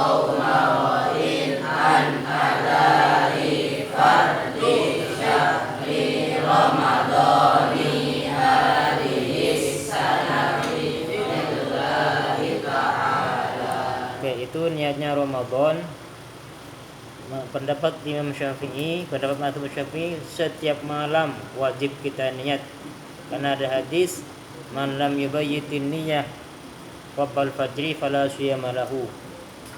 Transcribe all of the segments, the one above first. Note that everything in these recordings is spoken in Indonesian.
Oke, itu niatnya Ramadan. Pendapat Imam Syafi'i, pendapat Mazhab Syafi'i, setiap malam wajib kita niat. Karena ada hadis, man lam yubayyitin niyah qabla fajri fala siyama lahu.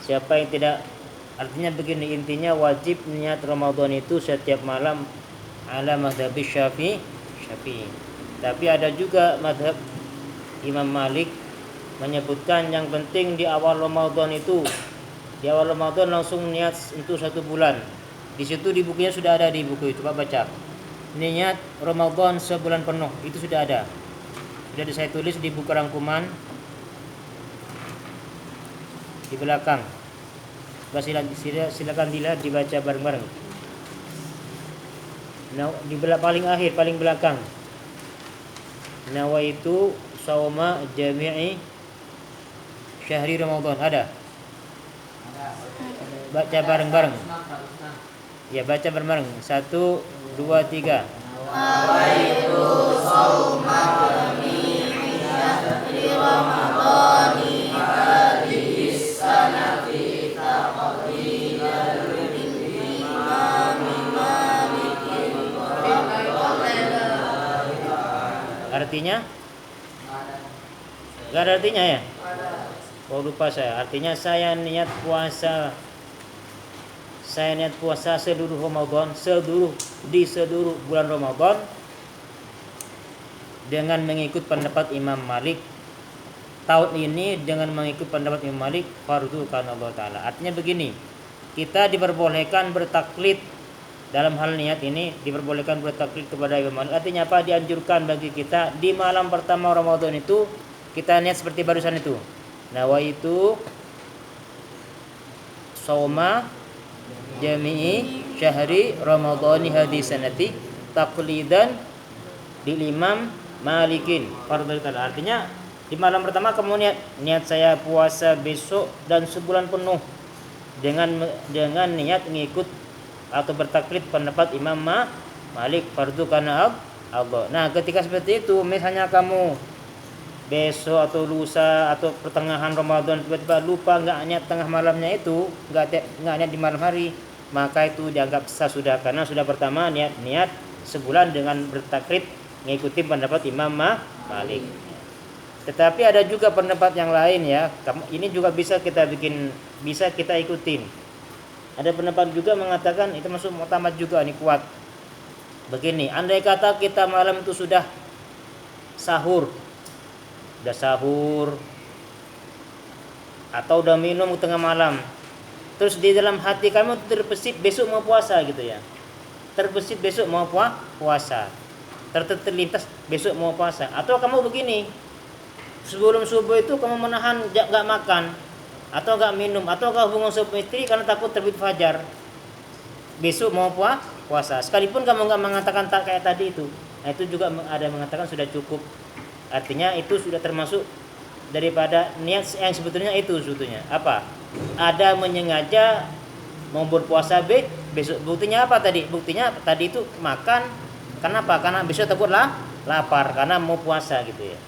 Siapa yang tidak, artinya begini, intinya wajib niat Ramadan itu setiap malam ala mazhab Syafi'i. Tapi ada juga mazhab Imam Malik menyebutkan yang penting di awal Ramadan itu, di awal Ramadan langsung niat untuk 1 bulan. Di situ di bukunya sudah ada, di buku itu Pak baca. Niat Ramadan sebulan penuh itu sudah ada. Sudah saya tulis di buku rangkuman di belakang. Silakan dilihat, dibaca bareng-bareng. Nah, di paling akhir, paling belakang. Nawaitu sauma jami'i syahri Ramadan ada. Baca bareng-bareng. Ya, baca bareng-bareng. 1, 2, 3. Nawaitu shauma jami'i syahri ramadhani hadhihi sanati taqdiran imam Malikin Artinya? Gak ada artinya ya? Oh, lupa saya. Artinya saya niat puasa seluruh Ramadan, di seluruh bulan Ramadan dengan mengikut pendapat Imam Malik. Tahun ini dengan mengikut pendapat Imam Malik fardu karena Allah Ta'ala. Artinya begini, kita diperbolehkan bertaklid dalam hal niat ini, diperbolehkan bertaklid kepada Imam Malik. Artinya apa? Dianjurkan bagi kita di malam pertama Ramadan itu kita niat seperti barusan itu. Nawaitu shauma jami'i syahri ramadhani hadhihi sanati taqlidan bil imam Malikin fardhu. Artinya di malam pertama kamu niat saya puasa besok dan sebulan penuh dengan niat mengikut atau bertaklid pendapat Imam Malik fardu karena Allah. Nah, ketika seperti itu, misalnya kamu besok atau lusa atau pertengahan Ramadan tiba-tiba lupa nggak niat tengah malamnya itu, nggak niat di malam hari, maka itu dianggap sah sudah, karena sudah pertama niat sebulan dengan bertaklid mengikuti pendapat Imam Malik. Tetapi ada juga pendapat yang lain ya. Ini juga bisa kita ikutin. Ada pendapat juga mengatakan itu masuk muktamad juga, ini kuat. Begini, andai kata kita malam itu sudah sahur atau udah minum tengah malam, terus di dalam hati kamu terbesit besok mau puasa gitu ya, terbesit besok mau puasa, terlintas besok mau puasa. Atau kamu begini, sebelum subuh itu kamu menahan gak makan atau gak minum atau gak hubungan suami istri karena takut terbit fajar, besok mau puasa, sekalipun kamu gak mengatakan tak kayak tadi itu. Nah, itu juga ada mengatakan sudah cukup. Artinya itu sudah termasuk daripada niat yang sebetulnya itu sebetulnya apa? Ada menyengaja mau berpuasa besok. Buktinya apa tadi? Buktinya tadi itu makan. Kenapa? Karena besok takut lapar karena mau puasa gitu ya.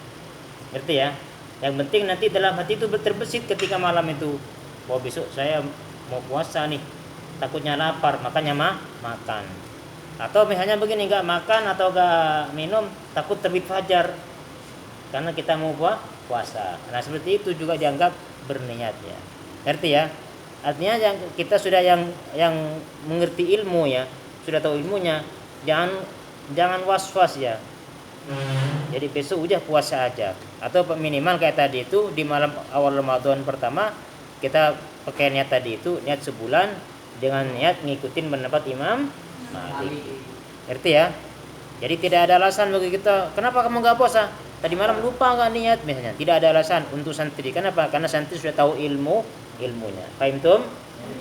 Ngerti ya? Yang penting nanti dalam hati itu terbesit ketika malam itu, oh besok saya mau puasa nih, takutnya lapar makanya makan. Atau misalnya begini, nggak makan atau nggak minum takut terbit fajar karena kita mau puasa. Nah, seperti itu juga dianggap berniat ya. Ngerti ya? Artinya yang kita sudah yang mengerti ilmu ya, sudah tahu ilmunya, jangan was-was ya. Jadi besok udah puasa aja. Atau minimal kayak tadi itu di malam awal Ramadan pertama kita pakai niat tadi itu, niat sebulan dengan niat ngikutin pendapat Imam Malik. Ngerti ya? Jadi tidak ada alasan bagi kita, kenapa kamu nggak puasa? Tadi malam lupa nggak niat misalnya. Tidak ada alasan untuk santri. Kenapa? Karena santri sudah tahu ilmunya. Paham tum?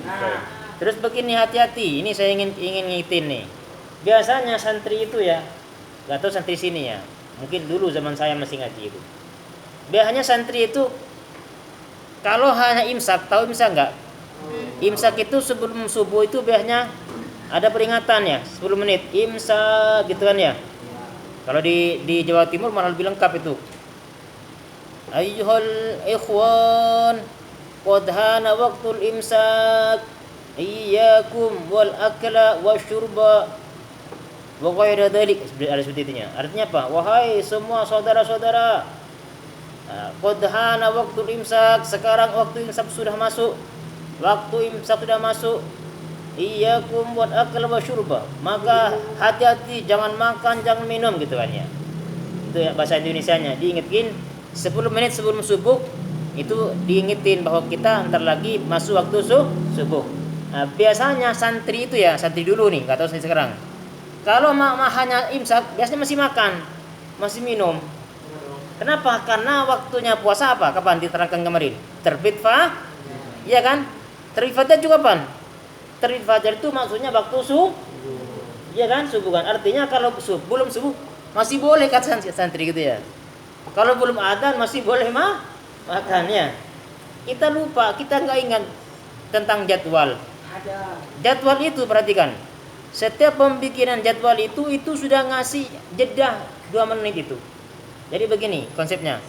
Okay. Terus begini, hati-hati. Ini saya ingin ngitin nih. Biasanya santri itu ya, nggak tahu santri sini ya. Mungkin dulu zaman saya masih ngaji itu. Biasanya santri itu kalau hanya imsak, tahu imsak nggak? Imsak itu sebelum subuh itu biasanya ada peringatan ya, 10 menit. Imsak gitu kan ya. Kalau di Jawa Timur malah lebih lengkap itu. Ayyuhal ikhwan, qad hana waqtul imsak. Iyyakum wal akla wasyurba wa ghaira dzalik. Ada seperti itunya. Artinya apa? Wahai semua saudara-saudara, qad hana waqtul imsak. Sekarang waktu imsak sudah masuk. Waktu imsak sudah masuk. Iyyakum wal akla wasyurba. Maka hati-hati, jangan makan, jangan minum gitu kan ya. Itu ya bahasa Indonesianya. Diingetin 10 menit sebelum subuh itu diingetin bahwa kita ntar lagi masuk waktu subuh. Nah, biasanya santri itu ya, santri dulu nih, enggak tahu santri sekarang. Kalau hanya imsak, biasanya masih makan, masih minum. Kenapa? Karena waktunya puasa apa? Kapan diterangkan kemarin? Terbit iya kan? Terbit fajar juga kapan? Terbit fajar itu maksudnya waktu iya kan? Subuh kan? Artinya kalau belum subuh masih boleh kata santri gitu ya. Kalau belum adzan masih boleh makannya. Kita lupa, kita nggak ingat tentang jadwal. Jadwal itu perhatikan. Setiap pembikinan jadwal itu sudah ngasih jeda 2 menit itu. Jadi begini konsepnya.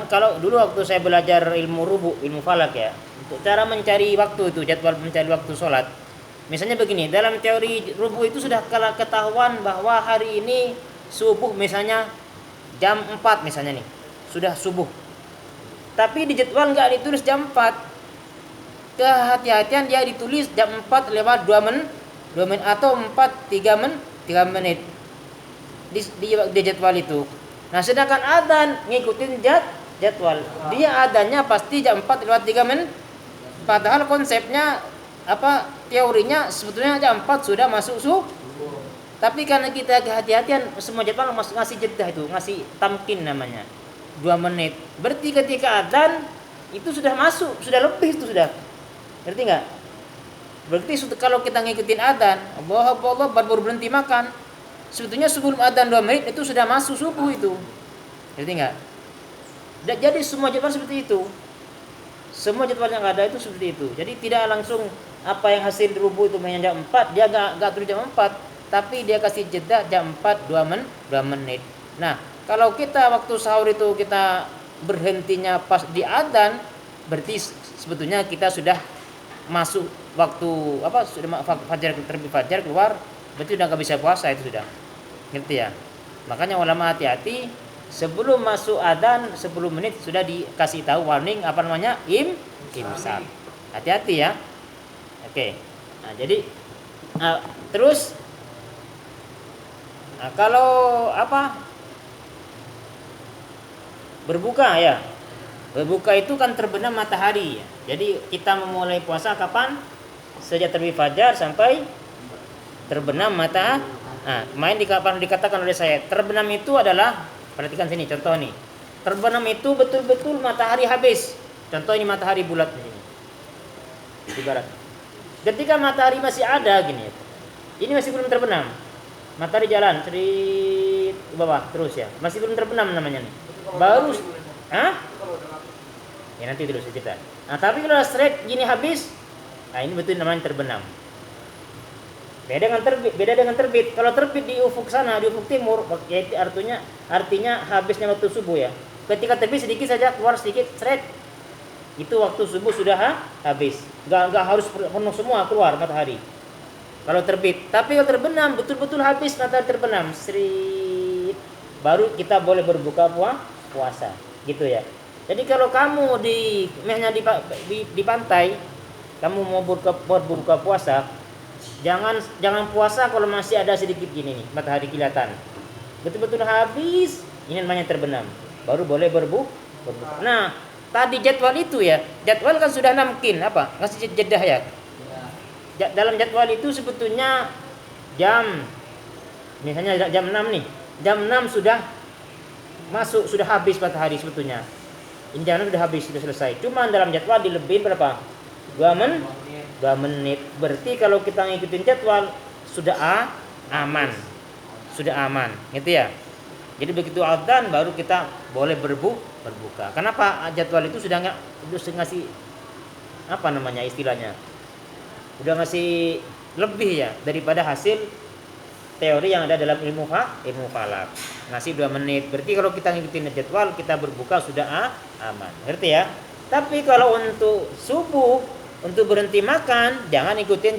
Kalau dulu waktu saya belajar ilmu rubu, ilmu falak ya, untuk cara mencari waktu itu, jadwal mencari waktu sholat. Misalnya begini, dalam teori rubu itu sudah ketahuan bahwa hari ini subuh misalnya jam 4 misalnya nih, sudah subuh. Tapi di jadwal nggak ditulis jam 4. Kehati-hatian dia ditulis jam 4 lewat 2 menit atau 3 menit di jadwal itu. Nah, sedangkan adzan ngikutin jadwal. Dia adzannya pasti jam 4 lewat 3 menit. Padahal konsepnya teorinya sebetulnya jam 4 sudah masuk subuh. Tapi karena kita kehati-hatian, semua jadwal ngasih jeda itu, ngasih tamkin namanya. 2 menit. Berarti ketika adzan itu sudah masuk, sudah lebih itu sudah. Ngerti enggak? Berarti kalau kita ngikutin adzan, Allah baru berhenti makan. Sebetulnya sebelum adzan 2 menit itu sudah masuk subuh itu. Ngerti enggak? Jadi semua jadwal seperti itu. Semua jadwal yang ada itu seperti itu. Jadi tidak langsung apa yang hasil rubuh itu jam 4, dia enggak tulis jam 4. Tapi dia kasih jeda jam 4 2 menit. Nah, kalau kita waktu sahur itu kita berhentinya pas di adzan, berarti sebetulnya kita sudah masuk waktu sudah terbit fajar keluar, berarti udah nggak bisa puasa itu sudah. Ngerti ya? Makanya ulama hati-hati sebelum masuk adzan 10 menit sudah dikasih tahu warning imsak. Hati-hati ya. Oke. Nah, jadi terus kalau berbuka ya. Berbuka itu kan terbenam matahari ya. Jadi kita memulai puasa kapan? Sejak terbit fajar sampai terbenam matahari. Nah, kapan dikatakan oleh saya, terbenam itu adalah, perhatikan sini contoh nih. Terbenam itu betul-betul matahari habis. Contoh ini matahari bulat di sini. Di barat. Ketika matahari masih ada gini. Ini masih belum terbenam. Matahari jalan cerit ke bawah terus ya. Masih belum terbenam namanya nih. Baru ya nanti terus cerita. Nah, tapi kalau straight gini habis, nah ini betul namanya terbenam. Beda dengan terbit. Kalau terbit di ufuk sana, di ufuk timur, yaitu artinya habisnya waktu subuh ya. Ketika terbit sedikit saja keluar sedikit straight. Itu waktu subuh sudah habis. Enggak harus penuh semua keluar matahari. Kalau terbit, tapi kalau terbenam betul-betul habis matahari terbenam, baru kita boleh berbuka puasa, gitu ya. Jadi kalau kamu di pantai, kamu mau berbuka puasa, jangan puasa kalau masih ada sedikit gini nih, matahari kelihatan. Betul-betul habis, ini namanya terbenam. Baru boleh berbuka. Nah, tadi jadwal itu ya, jadwal kan sudah namkin ngasih jeda ya. Dalam jadwal itu sebetulnya misalnya jam 6 nih. Jam 6 sudah masuk, sudah habis matahari sebetulnya. Ini jam 6 sudah habis, sudah selesai. Cuma dalam jadwal dilebihin berapa? 2 menit. Berarti kalau kita ngikutin jadwal sudah aman. Sudah aman, gitu ya. Jadi begitu adzan baru kita boleh berbuka. Kenapa jadwal itu sudah ngasih istilahnya? udah ngasih lebih ya daripada hasil teori yang ada dalam ilmu falak. Ngasih 2 menit. Berarti kalau kita ngikutin jadwal, kita berbuka sudah aman. Ngerti ya? Tapi kalau untuk subuh, untuk berhenti makan, jangan ikutin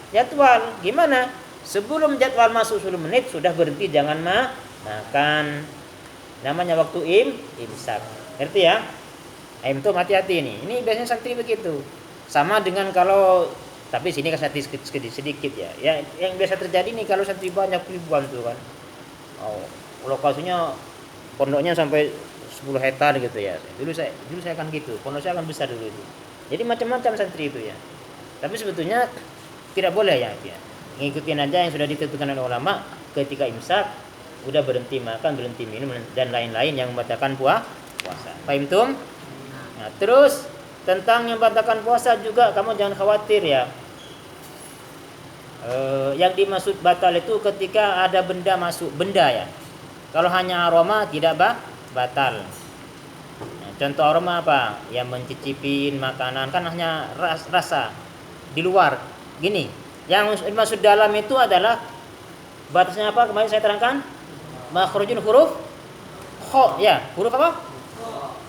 jadwal. Gimana? Sebelum jadwal masuk 10 menit sudah berhenti, jangan makan. Namanya waktu imsak. Ngerti ya? Tuh hati-hati nih. Ini biasanya santri begitu. Sama dengan kalau, tapi sini kan santri sedikit ya. Yang biasa terjadi nih kalau santri banyak ribuan tuh kan. Lokasinya pondoknya sampai 10 hektar gitu ya. Dulu saya kan gitu. Pondok saya kan besar dulu itu. Jadi macam-macam santri itu ya. Tapi sebetulnya tidak boleh ya. Ngikutin aja yang sudah ditentukan oleh ulama. Ketika imsak udah berhenti makan, berhenti minum dan lain-lain yang membatalkan puasa. Paham tum? Nah, terus tentang yang membatalkan puasa juga kamu jangan khawatir ya. Yang dimaksud batal itu ketika ada benda masuk, benda ya. Kalau hanya aroma tidak batal. Nah, contoh aroma apa? Yang mencicipin makanan kan hanya rasa di luar. Gini, yang dimaksud dalam itu adalah batasnya apa? Kemarin saya terangkan makhrujul huruf kho ya, huruf apa?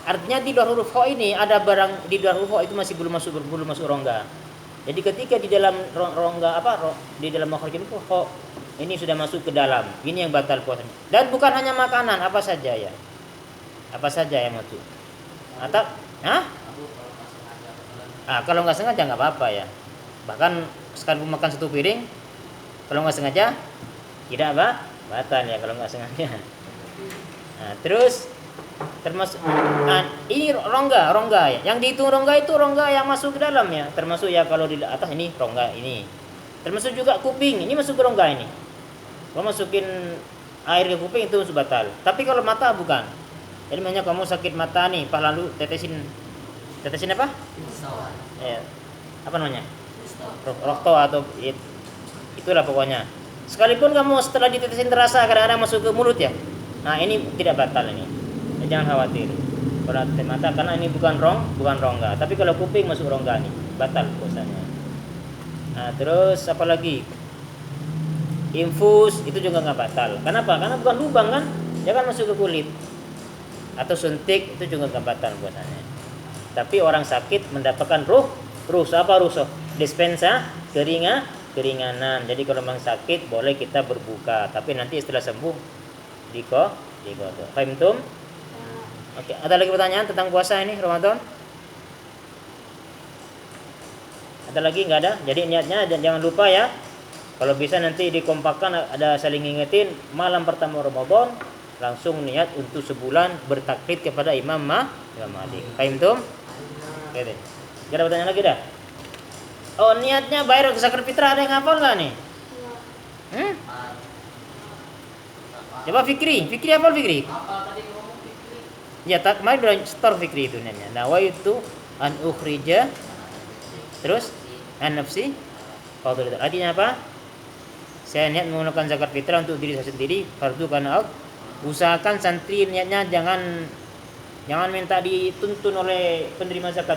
Artinya di luar huruf kho ini ada barang, di luar huruf kho itu masih belum masuk rongga. Jadi ketika di dalam rongga di dalam makhrujul kho ini sudah masuk ke dalam. Ini yang batal puasa. Dan bukan hanya makanan, apa saja ya. Apa saja yang masuk. Atau kalau nggak sengaja nggak apa-apa ya. Bahkan sekalipun makan 1 piring kalau nggak sengaja tidak batal ya kalau nggak sengaja. Nah, terus termasuk ini rongga ya. Yang dihitung rongga itu rongga yang masuk ke dalam ya. Termasuk ya kalau di atas ini rongga ini. Termasuk juga kuping, ini masuk ke rongga ini. Kalau masukin air ke kuping itu masuk batal. Tapi kalau mata bukan. Jadi makanya kamu sakit mata nih, pas lalu tetesin apa? Ya, apa namanya? Rokto atau itulah pokoknya. Sekalipun kamu setelah ditetesin terasa kadang-kadang masuk ke mulut ya. Nah, ini tidak batal ini. Jangan khawatir. Kalau mata karena ini bukan rongga. Tapi kalau kuping masuk rongga nih, batal puasanya. Nah, terus apa lagi? Infus itu juga nggak batal. Kenapa? Karena bukan lubang kan? Dia kan masuk ke kulit. Atau suntik itu juga nggak batal puasanya. Tapi orang sakit mendapatkan rukhsah dispensa keringanan. Jadi kalau memang sakit boleh kita berbuka, tapi nanti setelah sembuh diko. Paham tum? Oke, ada lagi pertanyaan tentang puasa ini Ramadan? Ada lagi? Enggak ada. Jadi niatnya jangan lupa ya. Kalau bisa nanti dikompakkan, ada saling ngingetin malam pertama Ramadan langsung niat untuk sebulan bertaklid kepada Imam Malik. Paham tum? Oke deh. Ada pertanyaan lagi dah? Oh, niatnya bayar zakat fitrah ada yang hafal enggak nih? Coba Fikri hafal Fikri? Ya, kemarin udah store Fikri itu niatnya. Nawaitu an ukhrija terus an nafsi fadhil. Artinya apa? Saya niat mengeluarkan zakat fitrah untuk diri saya sendiri, fardu karena usahakan santri niatnya jangan minta dituntun oleh penerima zakat